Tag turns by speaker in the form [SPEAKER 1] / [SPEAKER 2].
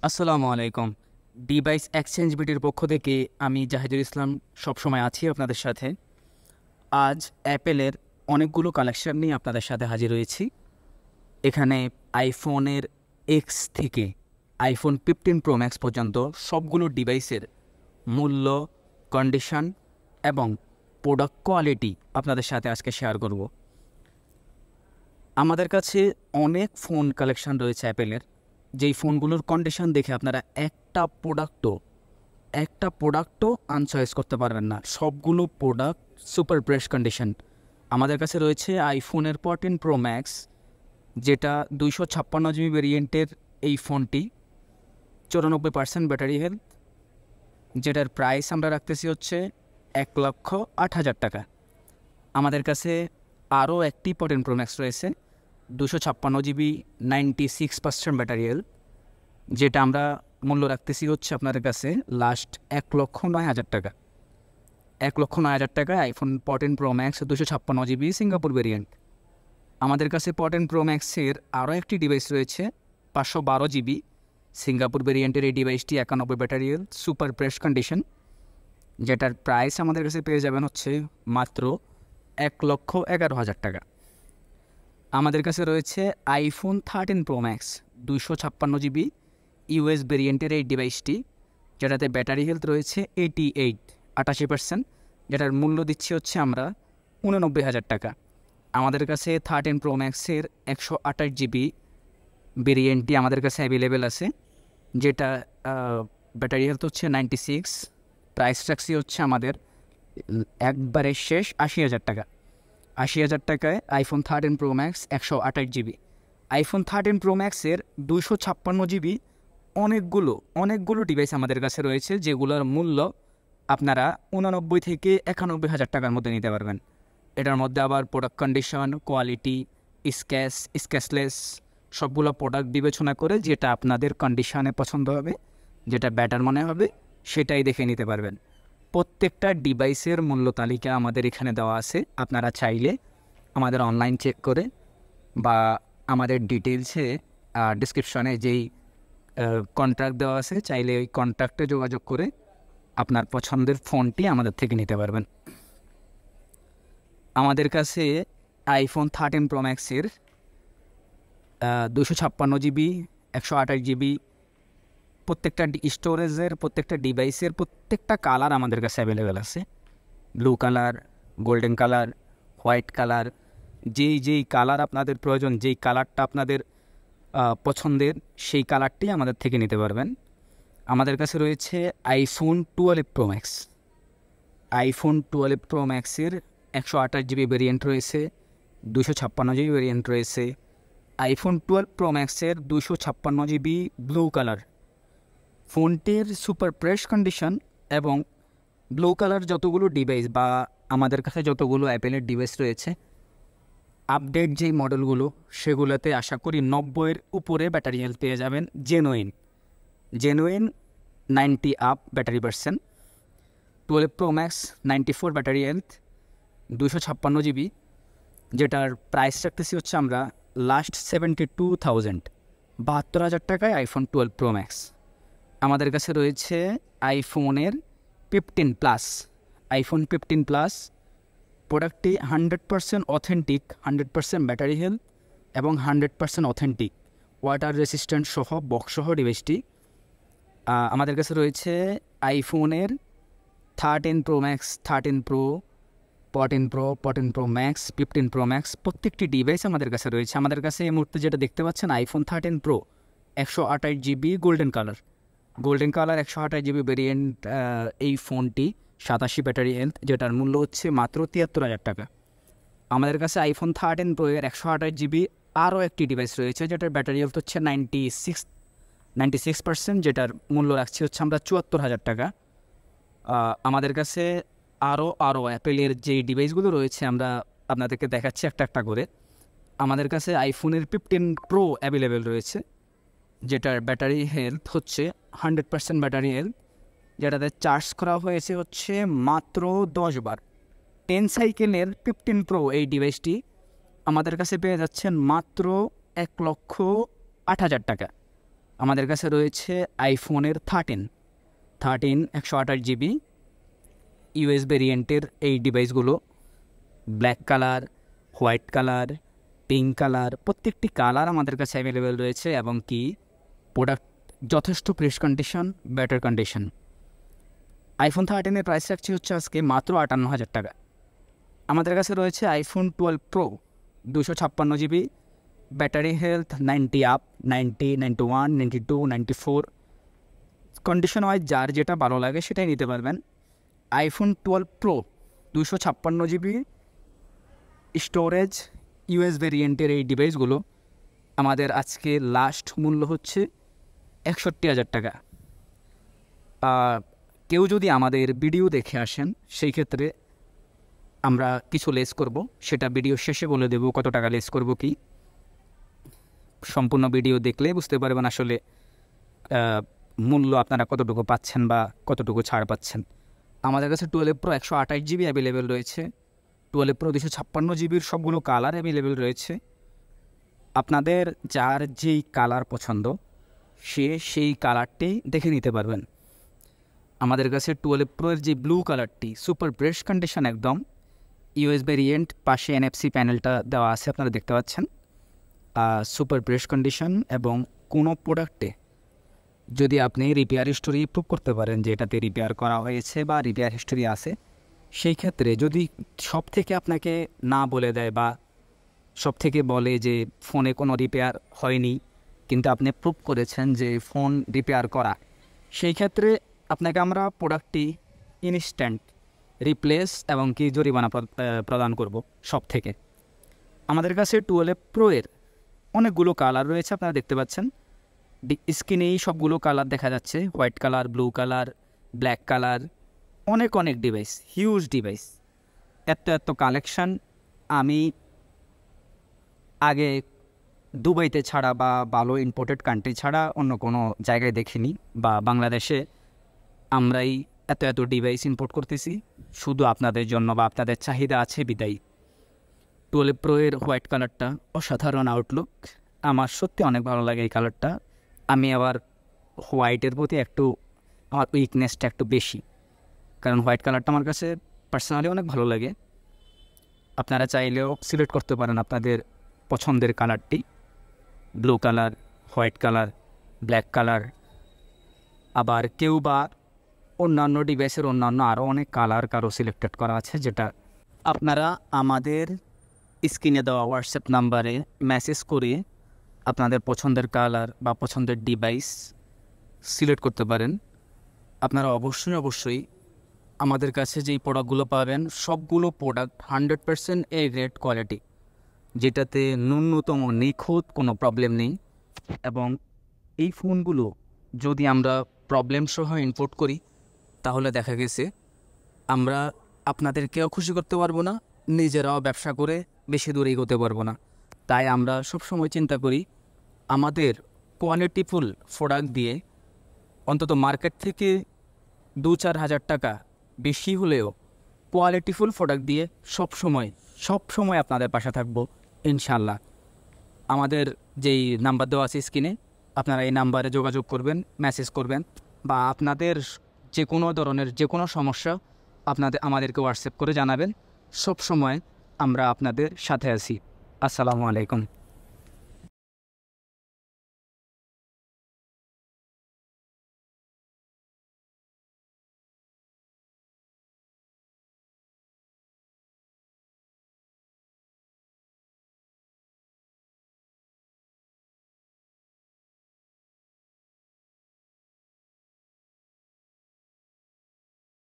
[SPEAKER 1] আসসালামু আলাইকুম। Device exchange বিটির পক্ষ থেকে আমি জাহিদুল ইসলাম সবসময় আছি আপনাদের সাথে। আজ অ্যাপেলের অনেকগুলো কালেকশন নিয়ে আপনাদের সাথে হাজির হয়েছি। এখানে আইফোনের এক্স থেকে আইফোন 15 প্রো ম্যাক্স পর্যন্ত সবগুলো ডিভাইসের মূল্য, কন্ডিশন এবং প্রোডাক্ট কোয়ালিটি আপনাদের সাথে আজকে শেয়ার করব। আমাদের কাছে অনেক ফোন কালেকশন রয়েছে অ্যাপেলের, যেই ফোনগুলোর কন্ডিশন দেখে আপনারা একটা প্রোডাক্টও আনচয়েস করতে পারবেন না। সবগুলো প্রোডাক্ট সুপার ফ্রেশ কন্ডিশন। আমাদের কাছে রয়েছে আইফোনের 14 প্রো ম্যাক্স, যেটা 256 জিবি ভেরিয়েন্টের এই ফোনটি, 94% ব্যাটারি হেলথ, যেটার প্রাইস আমরা রাখতেছি হচ্ছে 1,08,000 টাকা। আমাদের কাছে আরও একটি 14 প্রো ম্যাক্স রয়েছে, 256 জিবি, 96% ব্যাটারি হেলথ, যেটা আমরা মূল্য রাখতেছি হচ্ছে আপনাদের কাছে লাস্ট 1,09,000 টাকা। 1,09,000 টাকায় iPhone 14 pro Max 256 GB Singapore variant. আমাদের কাছে 14 প্রো ম্যাক্সের আরও একটি ডিভাইস রয়েছে, 512 জিবি সিঙ্গাপুর ভেরিয়েন্টের। এই ডিভাইসটি 91 battery health, super fresh condition, যেটার প্রাইস আমাদের কাছে পেয়ে যাবেন হচ্ছে মাত্র 1,11,000 টাকা। আমাদের কাছে রয়েছে iPhone 13 Pro Max 256 GB US ভেরিয়েন্টের এই ডিভাইসটি, যেটাতে ব্যাটারি হেলথ রয়েছে 88%, যেটার মূল্য দিচ্ছি হচ্ছে আমরা 89,000 টাকা। আমাদের কাছে 13 প্রো ম্যাক্সের 128 জিবি ভেরিয়েন্টটি আমাদের কাছে অ্যাভেলেবেল আছে, যেটা ব্যাটারি হেলথ হচ্ছে 96, প্রাইস রাখছি হচ্ছে আমাদের একবারে শেষ 80,000 টাকা। 80,000 টাকায় iPhone 13 Pro max 128 GB. IPhone 13 pro ম্যাক্সের 256 জিবি অনেকগুলো ডিভাইস আমাদের কাছে রয়েছে, যেগুলোর মূল্য আপনারা 89 থেকে 91,000 টাকার মধ্যে নিতে পারবেন। এটার মধ্যে আবার প্রোডাক্ট কন্ডিশন, কোয়ালিটি, স্ক্র্যাচলেস সবগুলো প্রোডাক্ট বিবেচনা করে যেটা আপনাদের কন্ডিশনে পছন্দ হবে, যেটা ব্যাটার মনে হবে, সেটাই দেখে নিতে পারবেন। প্রত্যেকটা ডিভাইসের মূল্য তালিকা আমাদের এখানে দেওয়া আছে। আপনারা চাইলে আমাদের অনলাইন চেক করে বা আমাদের ডিটেলসে ডিসক্রিপশনে যেই কন্ট্রাক্ট দেওয়া আছে, চাইলে ওই কন্ট্রাক্টে যোগাযোগ করে আপনার পছন্দের ফোনটি আমাদের থেকে নিতে পারবেন। আমাদের কাছে আইফোন 13 প্রো ম্যাক্সের 256 জিবি, 128 জিবি প্রত্যেকটা স্টোরেজের, প্রত্যেকটা ডিভাইসের প্রত্যেকটা কালার আমাদের কাছে অ্যাভেলেবেল আছে। Blue colour, golden colour, white colour, যেই কালার আপনাদের প্রয়োজন, যেই কালারটা আপনাদের পছন্দের, সেই কালারটি আমাদের থেকে নিতে পারবেন। আমাদের কাছে রয়েছে iPhone 12 pro max. IPhone 12 pro ম্যাক্সের 128 জিবি ভেরিয়েন্ট রয়েছে, 256 জিবি ভেরিয়েন্ট রয়েছে। আইফোন 12 প্রো ম্যাক্সের 256 জিবি ব্লু কালার, ফোনটির সুপার ফ্রেশ কন্ডিশন এবং ব্লু কালার যতগুলো ডিভাইস বা আমাদের কাছে যতগুলো অ্যাপেলের ডিভাইস রয়েছে, আপডেট যেই মডেলগুলো, সেগুলোতে আশা করি 90-এর উপরে ব্যাটারি হেলথ পেয়ে যাবেন। Genuine 90 up battery percent. 12 pro max 94 battery health, 256 GB, যেটার প্রাইস রাখতেছি হচ্ছে আমরা লাস্ট 72,000, 72,000 টাকায় আইফোন 12 প্রো ম্যাক্স। আমাদের কাছে রয়েছে আইফোনের 15 প্লাস। আইফোন 15 প্লাস প্রোডাক্টটি 100% অথেন্টিক, 100% ব্যাটারি হেলথ এবং 100% অথেন্টিক ওয়াটার রেসিস্ট্যান্ট সহ বক্সসহ ডিভাইসটি। আমাদের কাছে রয়েছে আইফোনের 13 Pro max, 13 pro, 14 pro, 14 pro max, 15 pro max প্রত্যেকটি ডিভাইস আমাদের কাছে রয়েছে। আমাদের কাছে এই মুহূর্তে যেটা দেখতে পাচ্ছেন iPhone 13 pro 128 GB golden colour 128 GB variant. এই ফোনটি 87 ব্যাটারি হেলথ, যেটার মূল্য হচ্ছে মাত্র 73,000 টাকা। আমাদের কাছে আইফোন 13 প্রো এর 128 জিবি আরও একটি ডিভাইস রয়েছে, যেটার ব্যাটারি হেলথ হচ্ছে 96%, যেটার মূল্য রাখছি হচ্ছে আমরা 74,000 টাকা। আমাদের কাছে আরও অ্যাপেলের যেই ডিভাইসগুলো রয়েছে আমরা আপনাদেরকে দেখাচ্ছি একটা একটা করে। আমাদের কাছে আইফোনের 15 প্রো অ্যাভেলেবেল রয়েছে, যেটার ব্যাটারি হেলথ হচ্ছে 100% ব্যাটারি হেলথ, যেটাতে চার্জ করা হয়েছে হচ্ছে মাত্র 10 বার। 10 সাইকেলের 15 প্রো এই ডিভাইসটি আমাদের কাছে পেয়ে যাচ্ছেন মাত্র 1,08,000 টাকা। আমাদের কাছে রয়েছে আইফোনের 13 128 GB ইউএস ভেরিয়েন্টের এই ডিভাইসগুলো। Black colour, white colour, pink colour, প্রত্যেকটি কালার আমাদের কাছে অ্যাভেলেবেল রয়েছে এবং কি প্রোডাক্ট যথেষ্ট fresh condition, better condition. IPhone 13-এর প্রাইস রাখছি হচ্ছে আজকে মাত্র 58,000 টাকা। আমাদের কাছে রয়েছে iPhone 12 Pro 256 GB, battery health 90 up, 90, 91, 92, 94, condition wise যার যেটা ভালো লাগে সেটাই নিতে পারবেন। IPhone 12 Pro 256 GB storage US ভেরিয়েন্টের এই ডিভাইসগুলো আমাদের আজকে লাস্ট মূল্য হচ্ছে 61,000 টাকা। কেউ যদি আমাদের ভিডিও দেখে আসেন সেই ক্ষেত্রে আমরা কিছু লেস করব, সেটা ভিডিও শেষে বলে দেব কত টাকা লেস করব। কি সম্পূর্ণ ভিডিও দেখলে বুঝতে পারবেন আসলে মূল্য আপনারা কতটুকু পাচ্ছেন বা কতটুকু ছাড় পাচ্ছেন। আমাদের কাছে 12 প্রো 128 GB অ্যাভেলেবেল রয়েছে। 12 প্রো 256 GBর সবগুলো কালার অ্যাভেলেবেল রয়েছে। আপনাদের যার যেই কালার পছন্দ সে সেই কালারটি দেখে নিতে পারবেন। আমাদের কাছে 12 প্রোর যে ব্লু কালারটি সুপার ফ্রেশ কন্ডিশন, একদম ইউএস ভেরিয়েন্ট, পাশে NFC প্যানেলটা দেওয়া আছে আপনারা দেখতে পাচ্ছেন। সুপার ফ্রেশ কন্ডিশন এবং কোনো প্রোডাক্টে যদি আপনি রিপেয়ার হিস্টোরি প্রুভ করতে পারেন যে এটাতে রিপেয়ার করা হয়েছে বা রিপেয়ার হিস্টোরি আছে, সেই ক্ষেত্রে যদি সব থেকে আপনাকে না বলে দেয় বা সব থেকে বলে যে ফোনে কোনো রিপেয়ার হয়নি কিন্তু আপনি প্রুভ করেছেন যে ফোন রিপেয়ার করা, সেই ক্ষেত্রে আপনাকে আমরা প্রোডাক্টটি ইনস্ট্যান্ট রিপ্লেস এবং কি জরিমানা প্রদান করব সব থেকে। আমাদের কাছে 12 প্রোয়ের অনেকগুলো কালার রয়েছে, আপনারা দেখতে পাচ্ছেন স্ক্রিনেই সবগুলো কালার দেখা যাচ্ছে, white colour, blue colour, black colour, অনেক ডিভাইস, হিউজ ডিভাইস, এত কালেকশান আমি আগে দুবাইতে ছাড়া বা ভালো ইম্পোর্টেড কান্ট্রি ছাড়া অন্য কোনো জায়গায় দেখিনি, বা বাংলাদেশে আমরাই এত ডিভাইস ইম্পোর্ট করতেছি শুধু আপনাদের জন্য বা আপনাদের চাহিদা আছে বিদায়ী। 12 প্রোয়ের হোয়াইট কালারটা অসাধারণ আউটলুক, আমার সত্যি অনেক ভালো লাগে এই কালারটা। আমি আবার হোয়াইটের প্রতি আমার উইকনেসটা একটু বেশি, কারণ হোয়াইট কালারটা আমার কাছে পার্সোনালি অনেক ভালো লাগে। আপনারা চাইলেও সিলেক্ট করতে পারেন আপনাদের পছন্দের কালারটি, blue colour, white colour, black colour, আবার কেউ বা অন্যান্য ডিভাইসের অন্যান্য আরও অনেক কালার কারো সিলেক্টেড করা আছে, যেটা আপনারা আমাদের স্ক্রিনে দেওয়া হোয়াটসঅ্যাপ নাম্বারে মেসেজ করে আপনাদের পছন্দের কালার বা পছন্দের ডিভাইস সিলেক্ট করতে পারেন। আপনারা অবশ্যই আমাদের কাছে যেই প্রোডাক্টগুলো পাবেন সবগুলো প্রোডাক্ট 100% এ গ্রেড কোয়ালিটি, যেটাতে ন্যূনতম নিখুঁত কোনো প্রবলেম নেই। এবং এই ফোনগুলো যদি আমরা প্রবলেম সহ ইম্পোর্ট করি তাহলে দেখা গেছে আমরা আপনাদেরকেও খুশি করতে পারবো না, নিজেরাও ব্যবসা করে বেশি দূরে এগোতে পারবো না। তাই আমরা সবসময় চিন্তা করি আমাদের কোয়ালিটিফুল প্রোডাক্ট দিয়ে অন্তত মার্কেট থেকে 2-4 হাজার টাকা বেশি হলেও কোয়ালিটিফুল প্রোডাক্ট দিয়ে সবসময় আপনাদের পাশে থাকবো ইনশাল্লাহ। আমাদের যেই নাম্বার দেওয়া আছে স্ক্রিনে, আপনারা এই নাম্বারে যোগাযোগ করবেন, মেসেজ করবেন, বা আপনাদের যে কোনো ধরনের যে কোনো সমস্যা আমাদেরকে হোয়াটসঅ্যাপ করে জানাবেন। সবসময় আমরা আপনাদের সাথে আছি। আসসালামু আলাইকুম।